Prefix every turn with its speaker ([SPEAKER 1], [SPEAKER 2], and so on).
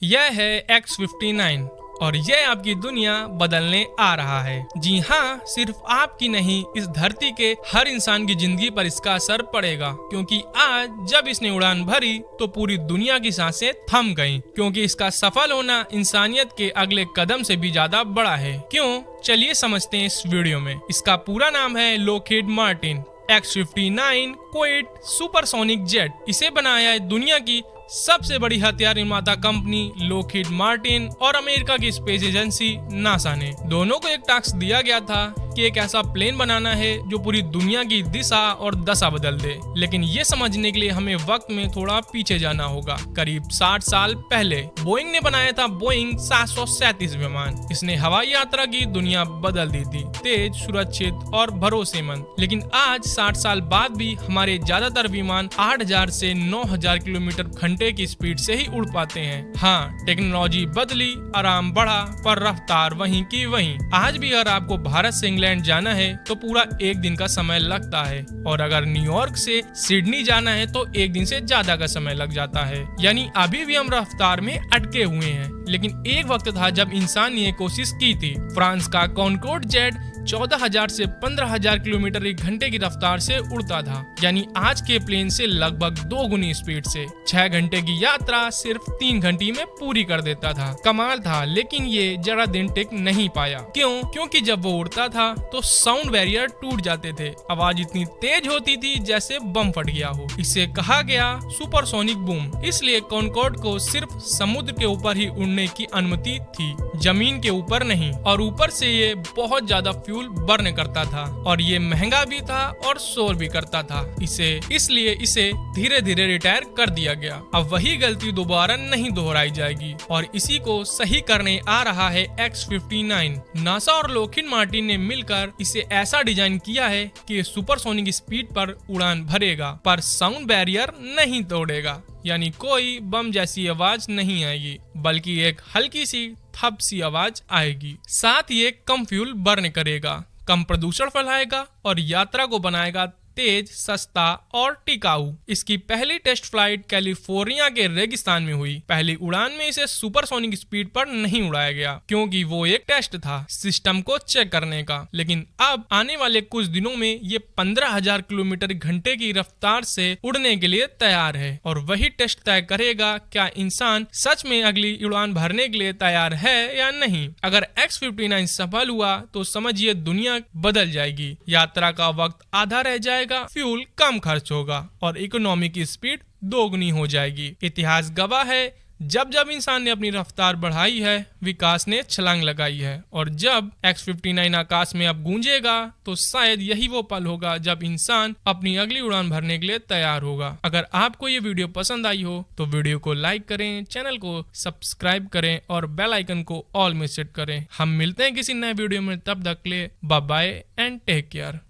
[SPEAKER 1] यह है X-59 और यह आपकी दुनिया बदलने आ रहा है। जी हाँ, सिर्फ आपकी नहीं, इस धरती के हर इंसान की जिंदगी पर इसका असर पड़ेगा, क्योंकि आज जब इसने उड़ान भरी तो पूरी दुनिया की सांसें थम गईं, क्योंकि इसका सफल होना इंसानियत के अगले कदम से भी ज्यादा बड़ा है। क्यों? चलिए समझते हैं इस वीडियो में। इसका पूरा नाम है Lockheed Martin X-59 QueSST supersonic jet. इसे बनाया है दुनिया की सबसे बड़ी हथियार निर्माता कंपनी लॉकहीड मार्टिन और अमेरिका की स्पेस एजेंसी नासा ने। दोनों को एक टास्क दिया गया था कि एक ऐसा प्लेन बनाना है जो पूरी दुनिया की दिशा और दशा बदल दे। लेकिन ये समझने के लिए हमें वक्त में थोड़ा पीछे जाना होगा। करीब 60 साल पहले बोइंग ने बनाया था बोइंग 737 विमान। इसने हवाई यात्रा की दुनिया बदल दी थी, तेज, सुरक्षित और भरोसेमंद। लेकिन आज 60 साल बाद भी हमारे ज्यादातर विमान 8000 से 9000 किलोमीटर घंटे की स्पीड से ही उड़ पाते हैं। हाँ, टेक्नोलॉजी बदली, आराम बढ़ा, पर रफ्तार वहीं की वहीं। आज भी अगर आपको भारत से इंग्लैंड जाना है तो पूरा एक दिन का समय लगता है, और अगर न्यूयॉर्क से सिडनी जाना है तो एक दिन से ज्यादा का समय लग जाता है। यानी अभी भी हम रफ्तार में अटके हुए हैं। लेकिन एक वक्त था जब इंसान ने कोशिश की थी। फ्रांस का कॉनकोर्ड जेट 14,000 से 15,000 किलोमीटर एक घंटे की रफ्तार से उड़ता था, यानी आज के प्लेन से लगभग 2 गुनी स्पीड से। 6 घंटे की यात्रा सिर्फ 3 घंटे में पूरी कर देता था। कमाल था, लेकिन ये जरा दिन टिक नहीं पाया। क्यों? क्योंकि जब वो उड़ता था तो साउंड बैरियर टूट जाते थे। आवाज इतनी तेज होती थी जैसे बम फट गया हो। इसे कहा गया सुपरसोनिक बूम। इसलिए कॉनकोर्ड को सिर्फ समुद्र के ऊपर ही उड़ने की अनुमति थी, जमीन के ऊपर नहीं। और ऊपर से ये बहुत ज्यादा फ्यूल बर्न करता था, और ये महंगा भी था और शोर भी करता था। इसलिए इसे धीरे धीरे रिटायर कर दिया गया। अब वही गलती दोबारा नहीं दोहराई जाएगी, और इसी को सही करने आ रहा है X-59। नासा और लॉकहीड मार्टिन ने मिलकर इसे ऐसा डिजाइन किया है कि सुपरसोनिक स्पीड पर उड़ान भरेगा, पर साउंड बैरियर नहीं तोड़ेगा। यानी कोई बम जैसी आवाज नहीं आएगी, बल्कि एक हल्की सी थप सी आवाज आएगी। साथ ही कम फ्यूल बर्न करेगा, कम प्रदूषण फैलाएगा और यात्रा को बनाएगा तेज, सस्ता और टिकाऊ। इसकी पहली टेस्ट फ्लाइट कैलिफोर्निया के रेगिस्तान में हुई। पहली उड़ान में इसे सुपरसोनिक स्पीड पर नहीं उड़ाया गया, क्योंकि वो एक टेस्ट था सिस्टम को चेक करने का। लेकिन अब आने वाले कुछ दिनों में ये 15,000 किलोमीटर घंटे की रफ्तार से उड़ने के लिए तैयार है, और वही टेस्ट तय करेगा क्या इंसान सच में अगली उड़ान भरने के लिए तैयार है या नहीं। अगर X-59 सफल हुआ तो समझिए दुनिया बदल जाएगी। यात्रा का वक्त आधा रह जाएगा, फ्यूल कम खर्च होगा और इकोनॉमी की स्पीड 2 गुनी हो जाएगी। इतिहास गवाह है, जब जब इंसान ने अपनी रफ्तार बढ़ाई है, विकास ने छलांग लगाई है। और जब X-59 आकाश में अब गूंजेगा तो शायद यही वो पल होगा जब इंसान अपनी अगली उड़ान भरने के लिए तैयार होगा। अगर आपको ये वीडियो पसंद आई हो तो वीडियो को लाइक करें, चैनल को सब्सक्राइब करें और बेल आइकन को ऑल में सेट करें। हम मिलते हैं किसी नए वीडियो में, तब तक के लिए bye bye and take care.